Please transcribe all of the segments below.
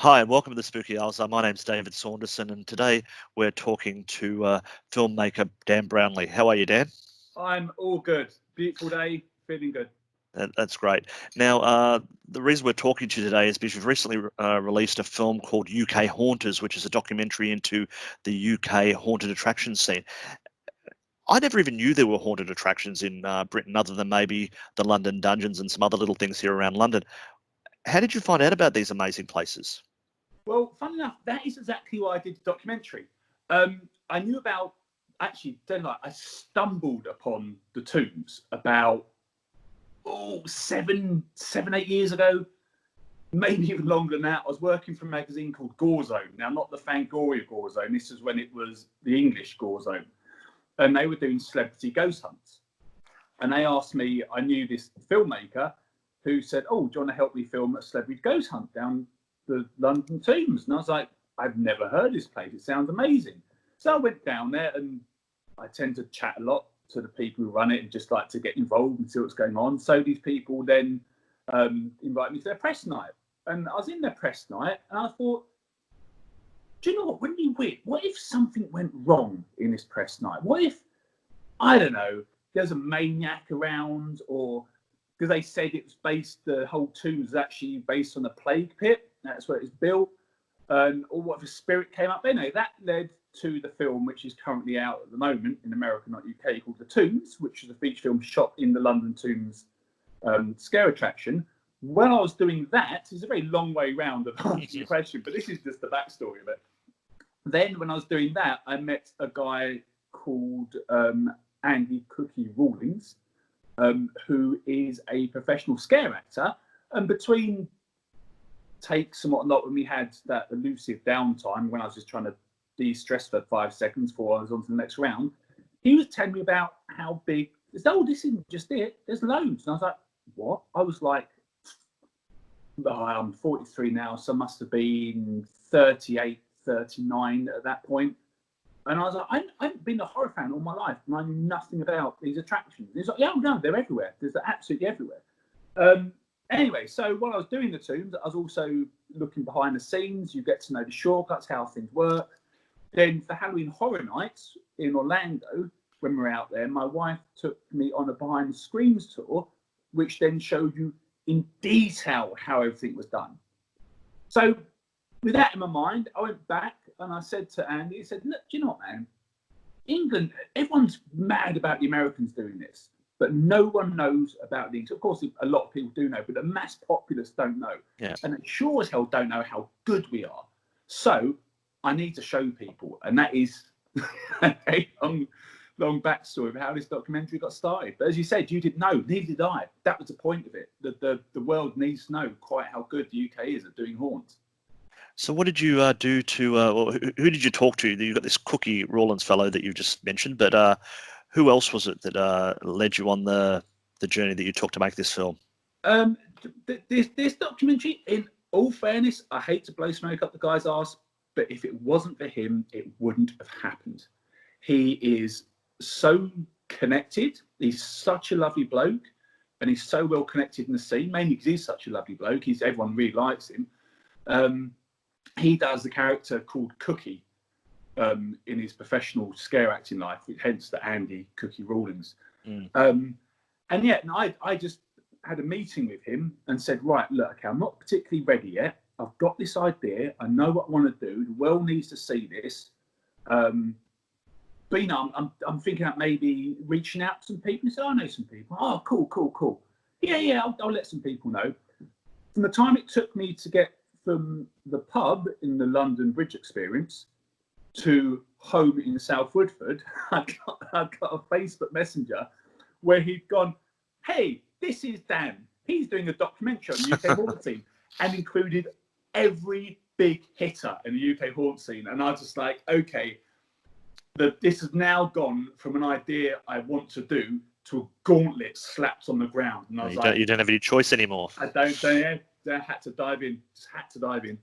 Hi, and welcome to the Spooky Hours. My name's David Saunderson, and today we're talking to filmmaker Dan Brownlie. How are you, Dan? I'm all good. Beautiful day, feeling good. That's great. Now, the reason we're talking to you today is because you've recently released a film called UK Haunters, which is a documentary into the UK haunted attraction scene. I never even knew there were haunted attractions in Britain, other than maybe the London Dungeons and some other little things here around London. How did you find out about these amazing places? Well, funny enough, that is exactly why I did the documentary. I knew about, actually, I stumbled upon the tombs about 8 years ago, maybe even longer than that. I was working for a magazine called Gore Zone. Now, not the Fangoria Gore Zone. This is when it was the English Gore Zone. And they were doing celebrity ghost hunts. And they asked me, I knew this filmmaker who said, "Oh, do you want to help me film a celebrity ghost hunt down the London tombs?" And I was like, "I've never heard of this place. It sounds amazing." So I went down there, and I tend to chat a lot to the people who run it and just like to get involved and see what's going on. So these people then invite me to their press night. And I was in their press night, and I thought, do you know what? Wouldn't it be weird? What if something went wrong in this press night? What if, I don't know, there's a maniac around, or because they said it was the whole tomb was actually based on a plague pit. That's where it was built. Or what if a spirit came up? Anyway, that led to the film, which is currently out at the moment in America, not UK, called The Tombs, which is a feature film shot in the London Tombs scare attraction. When I was doing that, it's a very long way round of answering the question, but this is just the backstory of it. Then when I was doing that, I met a guy called Andy Cookie Rawlings, who is a professional scare actor. And between takes and whatnot, when we had that elusive downtime, when I was just trying to de-stress for 5 seconds before I was on to the next round, he was telling me about how big, this isn't just it, there's loads. And I was like, what? I was like, I'm 43 now, so I must have been 38, 39 at that point. And I was like, I've been a horror fan all my life, and I knew nothing about these attractions. He's like, yeah, no, they're everywhere. They're absolutely everywhere. Anyway, so while I was doing the tombs, I was also looking behind the scenes. You get to know the shortcuts, how things work. Then for Halloween Horror Nights in Orlando, when we were out there, my wife took me on a behind the screens tour, which then showed you in detail how everything was done. So with that in my mind, I went back and I said to Andy, he said, "Look, do you know what, man? England, everyone's mad about the Americans doing this, but no one knows about the English. Of course, a lot of people do know, but the mass populace don't know. Yeah. And they sure as hell don't know how good we are. So I need to show people." And that is a long backstory of how this documentary got started. But as you said, you didn't know, neither did I. That was the point of it. The world needs to know quite how good the UK is at doing haunts. So what did you do to, who did you talk to? You've got this Cookie Rawlins fellow that you just mentioned, but who else was it that led you on the journey that you took to make this film? This documentary, in all fairness, I hate to blow smoke up the guy's arse, but if it wasn't for him, it wouldn't have happened. He is so connected. He's such a lovely bloke, and he's so well connected in the scene, mainly because he's such a lovely bloke. Everyone really likes him. He does the character called Cookie in his professional scare acting life, hence the Andy Cookie Rawlings. And I just had a meeting with him and said, right, look, okay, I'm not particularly ready yet. I've got this idea. I know what I want to do. The world needs to see this. But, you know, I'm thinking about maybe reaching out to some people. He said, I know some people. Oh, cool. Yeah, I'll let some people know. From the time it took me to get from the pub in the London Bridge Experience to home in South Woodford, I got a Facebook Messenger where he'd gone, "Hey, this is Dan. He's doing a documentary on the UK haunt scene," and included every big hitter in the UK haunt scene. And I was just like, okay, this has now gone from an idea I want to do to a gauntlet slapped on the ground. And I was you don't have any choice anymore. I had to dive in. Just had to dive in.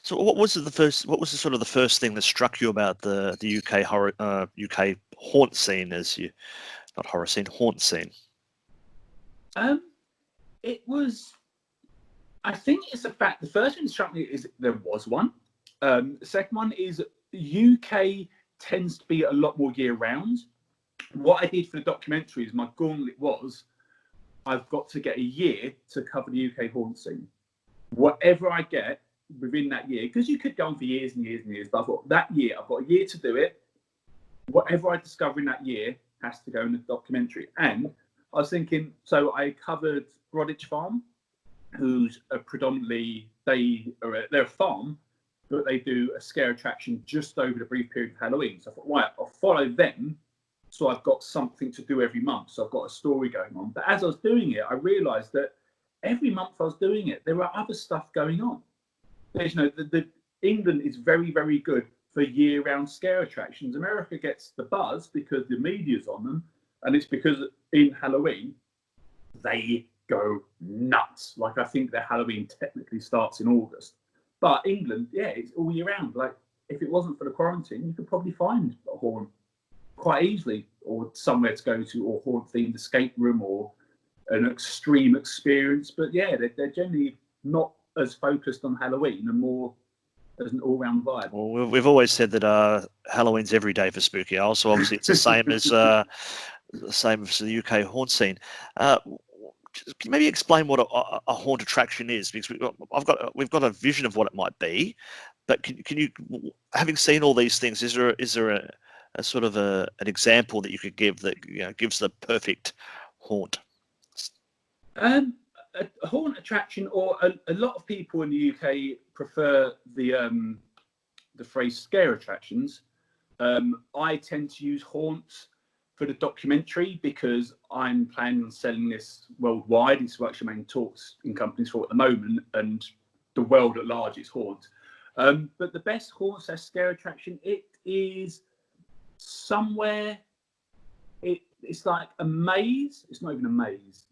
So what was the first thing that struck you about the UK UK haunt scene, not horror scene, haunt scene? It was I think it's the fact. The first thing that struck me is there was one. The second one is UK tends to be a lot more year round. What I did for the documentary is my gauntlet was I've got to get a year to cover the UK haunt scene. Whatever I get within that year, because you could go on for years and years and years, but I thought that year, I've got a year to do it. Whatever I discover in that year has to go in the documentary. And I was thinking, so I covered Broadwich Farm, who's predominantly, they're a farm, but they do a scare attraction just over the brief period of Halloween. So I thought, right, I'll follow them. So I've got something to do every month. So I've got a story going on. But as I was doing it, I realised that every month I was doing it, there were other stuff going on. There's, the England is very, very good for year-round scare attractions. America gets the buzz because the media's on them, and it's because in Halloween they go nuts. Like, I think their Halloween technically starts in August, but England, yeah, it's all year round. Like, if it wasn't for the quarantine, you could probably find a haunt quite easily, or somewhere to go to, or haunt-themed escape room, or an extreme experience. But yeah, they're generally not as focused on Halloween and more as an all-round vibe. Well, we've always said that Halloween's every day for Spooky Owl, so obviously it's the same as the UK haunt scene. Can you maybe explain what a haunt attraction is? Because we've got a vision of what it might be, but can you, having seen all these things, is there a sort of an example that you could give that gives the perfect haunt? A haunt attraction, or a lot of people in the UK prefer the phrase scare attractions. I tend to use haunts for the documentary because I'm planning on selling this worldwide. It's what actually main talks in companies for at the moment, and the world at large is haunt. But the best haunt / scare attraction, it is somewhere. It's like a maze. It's not even a maze.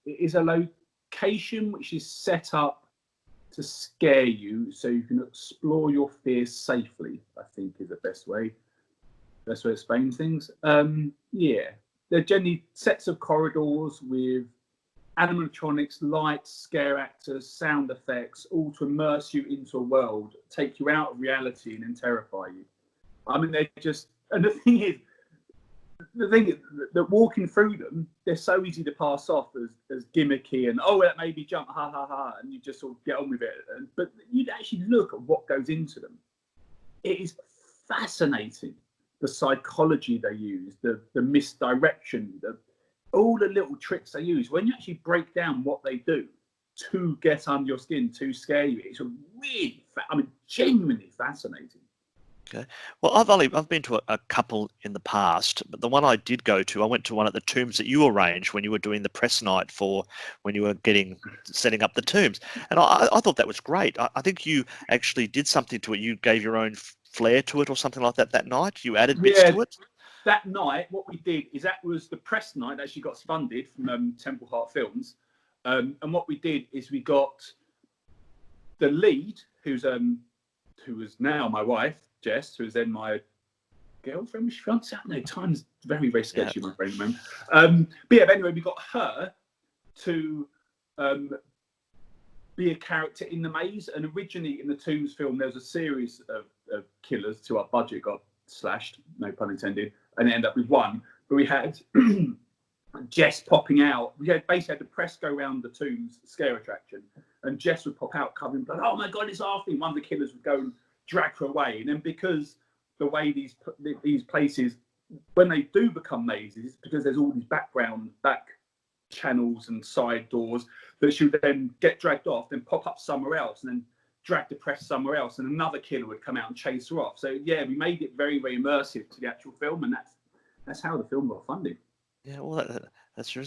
It is a location which is set up to scare you, so you can explore your fears safely, I think is the best way to explain things. Yeah, they're generally sets of corridors with animatronics, lights, scare actors, sound effects, all to immerse you into a world, take you out of reality, and then terrify you. I mean, they're just, and the thing is that walking through them, they're so easy to pass off as gimmicky and, oh, that made me jump, ha ha ha, and you just sort of get on with it. But you'd actually look at what goes into them. It is fascinating, the psychology they use, the misdirection, all the little tricks they use. When you actually break down what they do to get under your skin, to scare you, it's really, genuinely fascinating. Okay. Well, I've been to a couple in the past, but the one I did go to, I went to one at the tombs that you arranged when you were doing the press night for when you were setting up the tombs, and I thought that was great. I think you actually did something to it. You gave your own flair to it, or something like that night. You added bits to it. That night, what we did is that was the press night that actually got funded from Temple Heart Films, and what we did is we got the lead, who was now my wife, Jess, who was then my girlfriend, fiance. I don't know, time's very, very sketchy, my friend, man. But yeah, but anyway, we got her to be a character in the maze. And originally in the Tombs film, there was a series of killers till our budget got slashed, no pun intended, and it ended up with one. But we had Jess popping out. We basically had the press go around the Tombs scare attraction, and Jess would pop out covering blood. Oh my God, it's after me. One of the killers would go and drag her away. And then because the way these places, when they do become mazes, because there's all these back channels and side doors that she would then get dragged off, then pop up somewhere else, and then drag the press somewhere else, and another killer would come out and chase her off. So yeah, we made it very, very immersive to the actual film, and that's how the film got funded. Yeah, well, that's true.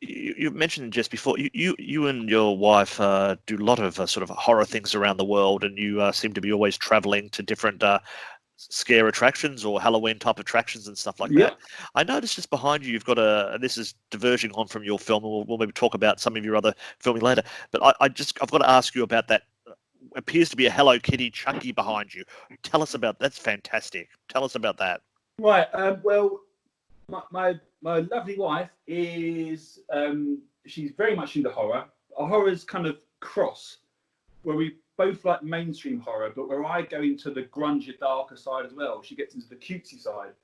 You mentioned just before you and your wife do a lot of sort of horror things around the world, and you seem to be always traveling to different scare attractions or Halloween type attractions and stuff like that. I noticed just behind you, you've got and this is diverging on from your film, and we'll maybe talk about some of your other filming later. But I've got to ask you about that. Appears to be a Hello Kitty Chucky behind you. Tell us about that's fantastic. Tell us about that. Right. Well, my lovely wife is she's very much into horror. a horror's kind of cross, where we both like mainstream horror, but where I go into the grungy, darker side as well. She gets into the cutesy side,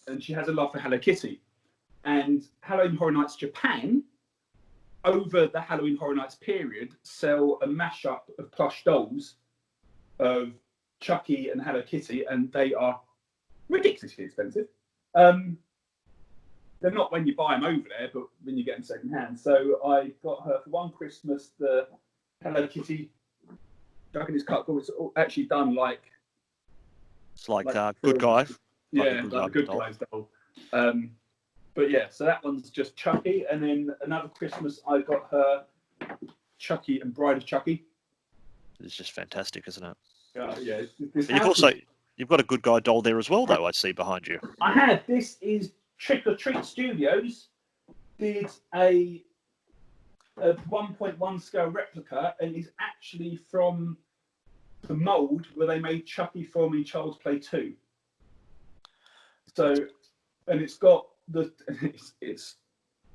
and she has a love for Hello Kitty. And Halloween Horror Nights Japan, over the Halloween Horror Nights period, sell a mashup of plush dolls of Chucky and Hello Kitty, and they are ridiculously expensive. They're not when you buy them over there, but when you get them second hand. So I got her for one Christmas the Hello Kitty. I reckon it's cut. It's actually done like. It's like Good Guy. Yeah, like Good Guy's doll. But yeah, so that one's just Chucky, and then another Christmas I got her Chucky and Bride of Chucky. It's just fantastic, isn't it? Yeah. You've got a Good Guy doll there as well, though. I see behind you. I had. This is Trick or Treat Studios did a 1.1 scale replica, and is actually from the mould where they made Chucky from in Child's Play 2. So, and it's got it's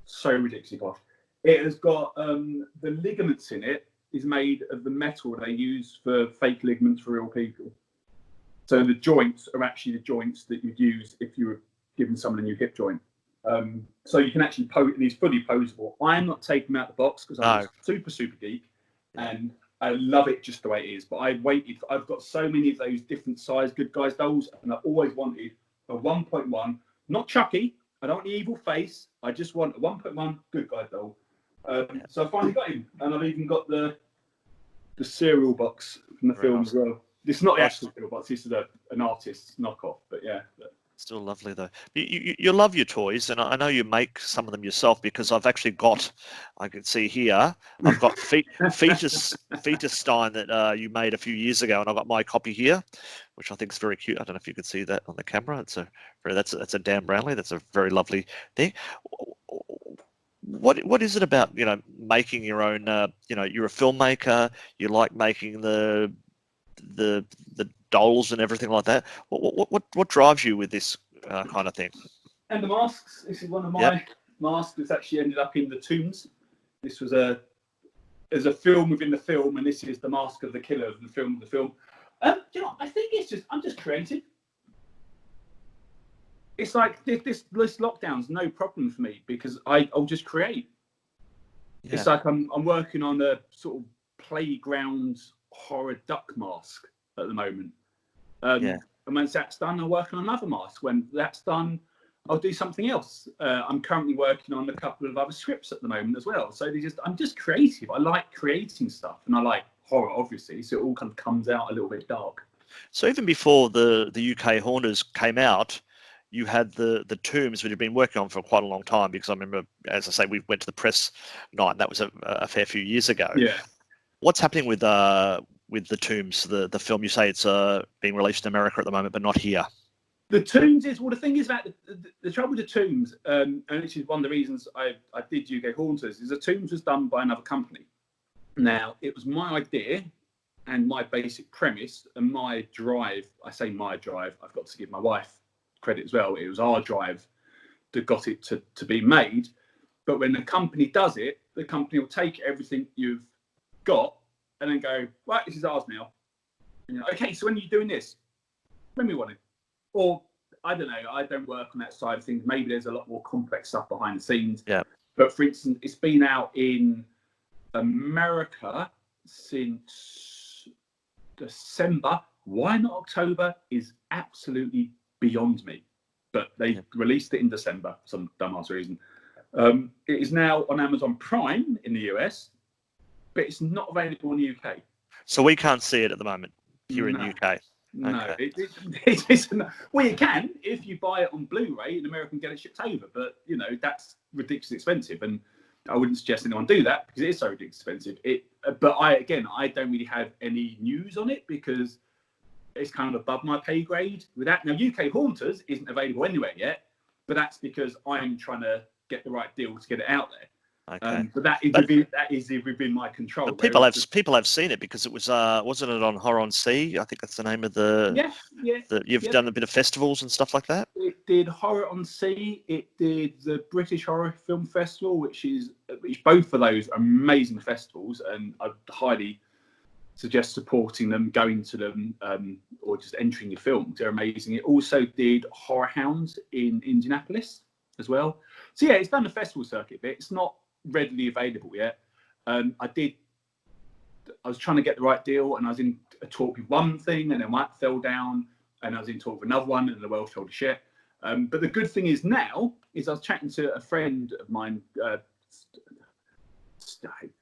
so ridiculously posh. It has got the ligaments in it is made of the metal they use for fake ligaments for real people. So the joints are actually the joints that you'd use if you were giving someone a new hip joint. So you can actually and he's fully posable. I'm not taking him out the box because I'm super geek, and I love it just the way it is. But I've got so many of those different size Good Guys dolls, and I've always wanted a 1.1, not Chucky. I don't want the evil face. I just want a 1.1 Good Guy doll. So I finally got him, and I've even got the cereal box from the film as well. This is not the actual cereal box. This is an artist's knockoff, but yeah. Still lovely though. You love your toys, and I know you make some of them yourself, because I've actually got, I can see here, I've got fetus Stein that you made a few years ago, and I've got my copy here, which I think is very cute. I don't know if you can see that on the camera. That's a Dan Brownlie. That's a very lovely thing. What is it about making your own? You're a filmmaker. You like making the dolls and everything like that. What drives you with this kind of thing? And the masks. This is one of my masks that's actually ended up in the Tombs. This was there's a film within the film, and this is the mask of the killer of the film. I think I'm just creative. It's like this lockdown's no problem for me, because I'll just create. Yeah. It's like I'm working on a sort of playground horror duck mask at the moment. And when that's done, I'll work on another mask. When that's done, I'll do something else. I'm currently working on a couple of other scripts at the moment as well. So I'm just creative. I like creating stuff, and I like horror, obviously. So it all kind of comes out a little bit dark. So even before the UK Haunters came out, you had the Tombs, which you've been working on for quite a long time, because I remember, as I say, we went to the press night, and that was a fair few years ago. Yeah. What's happening with the Tombs, the film? You say it's being released in America at the moment, but not here. The Tombs is, well, the thing is that the trouble with the Tombs, and this is one of the reasons I did UK Haunters, is the Tombs was done by another company. Now, it was my idea and my basic premise and my drive. I say my drive, I've got to give my wife credit as well. It was our drive that got it to be made. But when the company does it, the company will take everything you've got and then go, right, this is ours now. And you're like, okay, so when are you doing this? When we want it. Or, I don't know, I don't work on that side of things. Maybe there's a lot more complex stuff behind the scenes. Yeah. But for instance, it's been out in America since December. Why not October is absolutely beyond me. But they released it in December, for some dumbass reason. It is now on Amazon Prime in the US, but it's not available in the UK. So we can't see it at the moment here in the UK. No, it's well, you can if you buy it on Blu-ray in America and get it shipped over, but that's ridiculously expensive, and I wouldn't suggest anyone do that because it is so ridiculously expensive. But I don't really have any news on it because it's kind of above my pay grade. With that, now UK Haunters isn't available anywhere yet, but that's because I'm trying to get the right deal to get it out there. Okay. But that is within my control. But people have seen it because it was wasn't it on Horror on Sea? I think that's the name of the. You've done a bit of festivals and stuff like that. It did Horror on Sea. It did the British Horror Film Festival, which both of those are amazing festivals, and I'd highly suggest supporting them, going to them, or just entering your films. They're amazing. It also did Horror Hounds in Indianapolis as well. So yeah, it's done the festival circuit bit. It's not readily available yet. I was trying to get the right deal, and I was in a talk with one thing, and then one fell down, and I was in talk with another one, and the world fell to shit. But the good thing is now is I was chatting to a friend of mine. I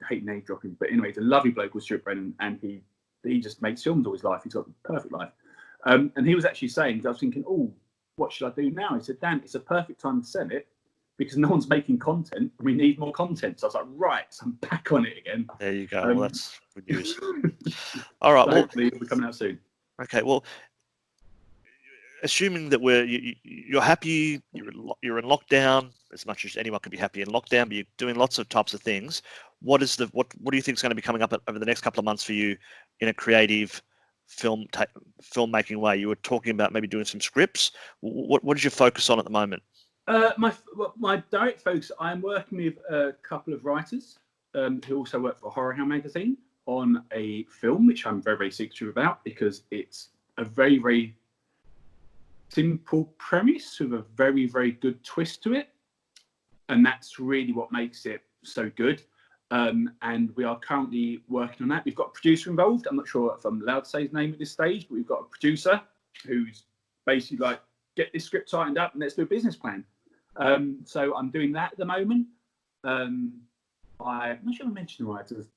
hate name dropping, but anyway, he's a lovely bloke called Stuart Brennan, and he just makes films all his life. He's got the perfect life. And he was actually saying, I was thinking, oh, what should I do now? He said, Dan, it's a perfect time to sell it because no one's making content. We need more content. So I was like, right, so I'm back on it again. There you go. Well, that's good news. All right. So well, hopefully it'll be coming out soon. Okay. Well, assuming that you're happy, you're in lockdown as much as anyone can be happy in lockdown, but you're doing lots of types of things. What do you think is going to be coming up over the next couple of months for you in a creative filmmaking way? You were talking about maybe doing some scripts. What is your focus on at the moment? My direct focus, I'm working with a couple of writers who also work for Horror Hound magazine on a film, which I'm very, very secretive about because it's a very, very simple premise with a very, very good twist to it. And that's really what makes it so good. And we are currently working on that. We've got a producer involved. I'm not sure if I'm allowed to say his name at this stage, but we've got a producer who's basically like, get this script tightened up and let's do a business plan. So I'm doing that at the moment. I'm not sure I mentioned the writers.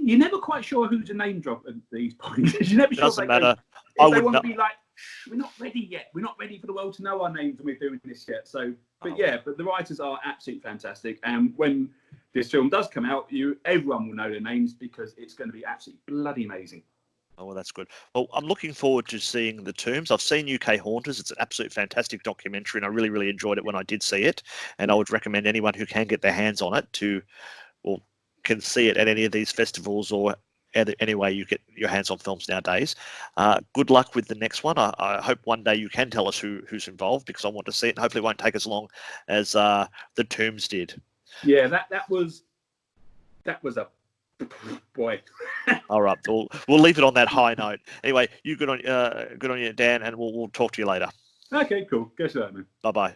You're never quite sure who to name drop at these points. You're never sure. Doesn't matter. If they want to be like, we're not ready yet. We're not ready for the world to know our names and we're doing this yet. So, but the writers are absolutely fantastic. And when this film does come out, everyone will know their names because it's going to be absolutely bloody amazing. Oh, well, that's good. Well, I'm looking forward to seeing The Tombs. I've seen UK Haunters. It's an absolutely fantastic documentary, and I really, really enjoyed it when I did see it. And I would recommend anyone who can get their hands on it can see it at any of these festivals or any way you get your hands on films nowadays. Good luck with the next one. I hope one day you can tell us who's involved because I want to see it. And hopefully it won't take as long as The Tombs did. Yeah, that was a boy. All right, we'll leave it on that high note. Anyway, good on you, Dan, and we'll talk to you later. Okay, cool. Go to that, man. Bye-bye.